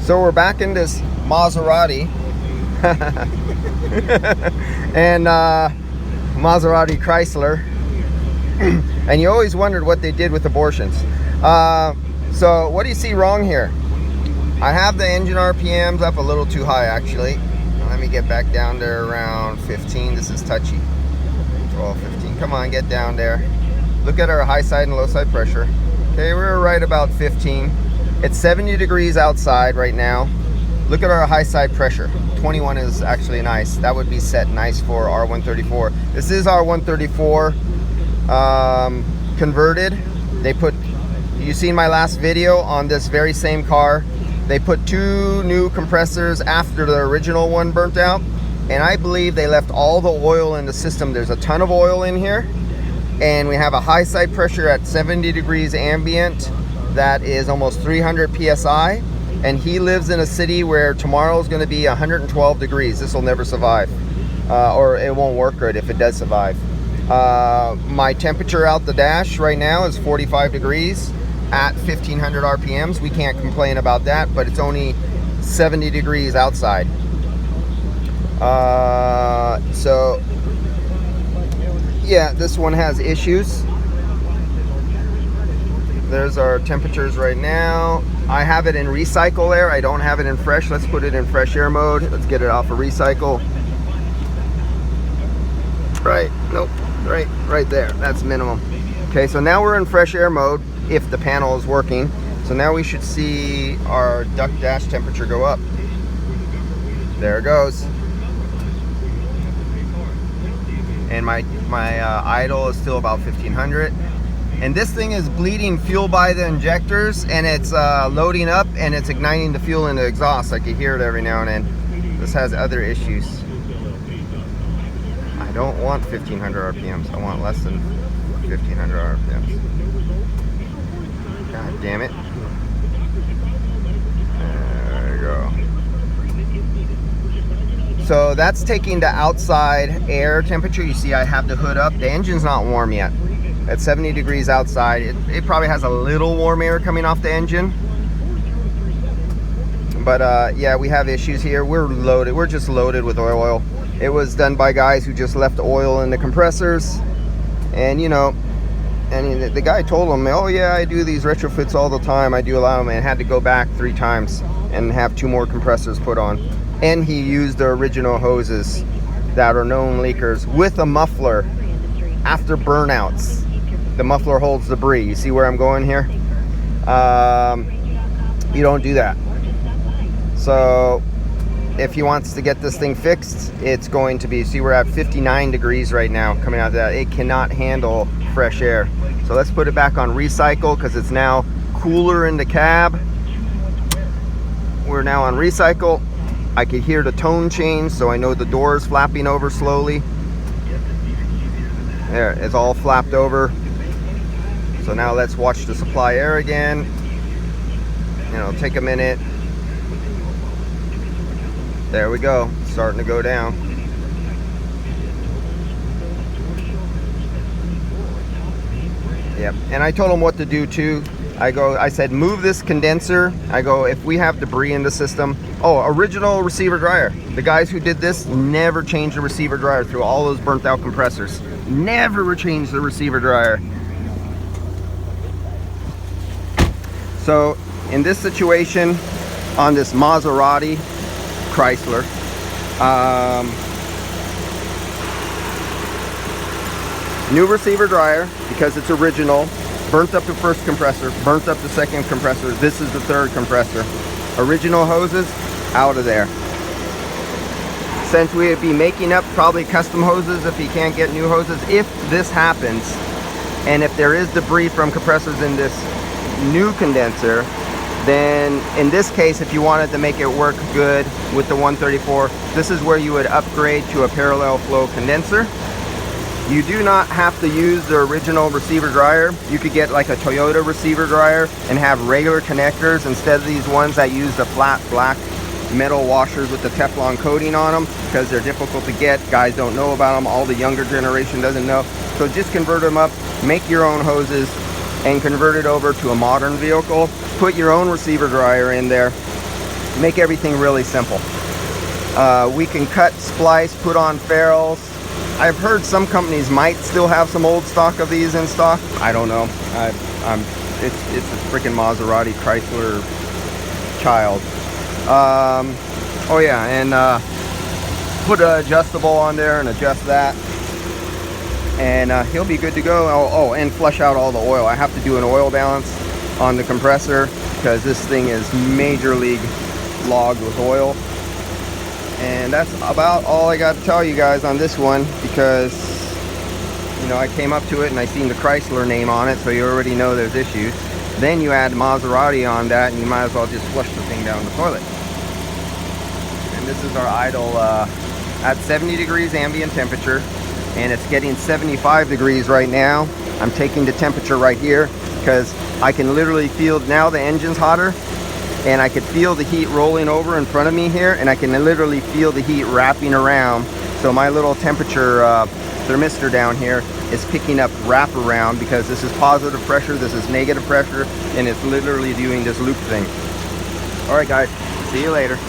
So we're back in this Maserati and Maserati Chrysler, and you always wondered what they did with abortions. So what do you see wrong here? I have the engine RPMs up a little too high, actually. Let me get back down there around 15. This is touchy. 12, 15. Come on, get down there. Look at our high side and low side pressure. Okay, we're right about 15. It's 70 degrees outside right now. Look at our high side pressure. 21 is actually nice. That would be set nice for R134. This is R134 converted. They put, you seen my last video on this very same car. They put 2 new compressors after the original one burnt out, and I believe they left all the oil in the system. There's a ton of oil in here, and we have a high side pressure at 70 degrees ambient. That is almost 300 psi, and he lives in a city where tomorrow is going to be 112 degrees. This will never survive, or it won't work good if it does survive. My temperature out the dash right now is 45 degrees at 1500 RPMs. We can't complain about that, but it's only 70 degrees outside. So yeah, this one has issues. There's our temperatures right now. I have it in recycle air. I don't have it in fresh. Let's put it in fresh air mode. Let's get it off of recycle. Right, nope, right there. That's minimum. Okay, so now we're in fresh air mode if the panel is working. So now we should see our duct dash temperature go up. There it goes. And my idle is still about 1500. And this thing is bleeding fuel by the injectors, and it's loading up and it's igniting the fuel in the exhaust. I can hear it every now and then. This has other issues. I don't want 1500 RPMs. I want less than 1500 RPMs. God damn it. There we go. So that's taking the outside air temperature. You see I have the hood up. The engine's not warm yet. At 70 degrees outside, it probably has a little warm air coming off the engine. But yeah, we have issues here. We're loaded. We're just loaded with oil. It was done by guys who just left oil in the compressors. And you know, and the guy told him, oh yeah, I do these retrofits all the time. I do allow them, and had to go back 3 times and have 2 more compressors put on. And he used the original hoses that are known leakers with a muffler after burnouts. The muffler holds debris. You see where I'm going here? You don't do that. So if he wants to get this thing fixed, it's going to be, see we're at 59 degrees right now coming out of that. It cannot handle fresh air. So let's put it back on recycle because it's now cooler in the cab. We're now on recycle. I could hear the tone change, so I know the door is flapping over slowly. There, it's all flapped over. So now let's watch the supply air again. You know, take a minute. There we go, it's starting to go down. Yep, and I told him what to do too. I said, move this condenser. I go, if we have debris in the system. Oh, original receiver dryer. The guys who did this never changed the receiver dryer through all those burnt out compressors. Never changed the receiver dryer. So in this situation, on this Maserati Chrysler, new receiver dryer because it's original. Burnt up the first compressor, burnt up the second compressor. This is the third compressor. Original hoses, out of there. Since we would be making up probably custom hoses if he can't get new hoses, if this happens, and if there is debris from compressors in this new condenser, then in this case, if you wanted to make it work good with the 134, this is where you would upgrade to a parallel flow condenser. You do not have to use the original receiver dryer. You could get like a Toyota receiver dryer and have regular connectors instead of these ones that use the flat black metal washers with the Teflon coating on them because they're difficult to get. Guys don't know about them. All the younger generation doesn't know. So just convert them up, make your own hoses, and convert it over to a modern vehicle. Put your own receiver dryer in there make everything really simple. We can cut, splice, put on ferrules. I've heard some companies might still have some old stock of these in stock. I don't know. It's a freaking Maserati Chrysler child. Oh yeah, and put an adjustable on there and adjust that, and he'll be good to go. Oh, and flush out all the oil. I have to do an oil balance on the compressor because this thing is major league logged with oil. And that's about all I got to tell you guys on this one, because you know, I came up to it and I seen the Chrysler name on it, so you already know there's issues. Then you add Maserati on that and you might as well just flush the thing down the toilet. And this is our idle at 70 degrees ambient temperature, and it's getting 75 degrees right now. I'm taking the temperature right here because I can literally feel now the engine's hotter, and I could feel the heat rolling over in front of me here, and I can literally feel the heat wrapping around. So my little temperature thermistor down here is picking up wrap around, because this is positive pressure, this is negative pressure, and it's literally doing this loop thing. All right guys, see you later.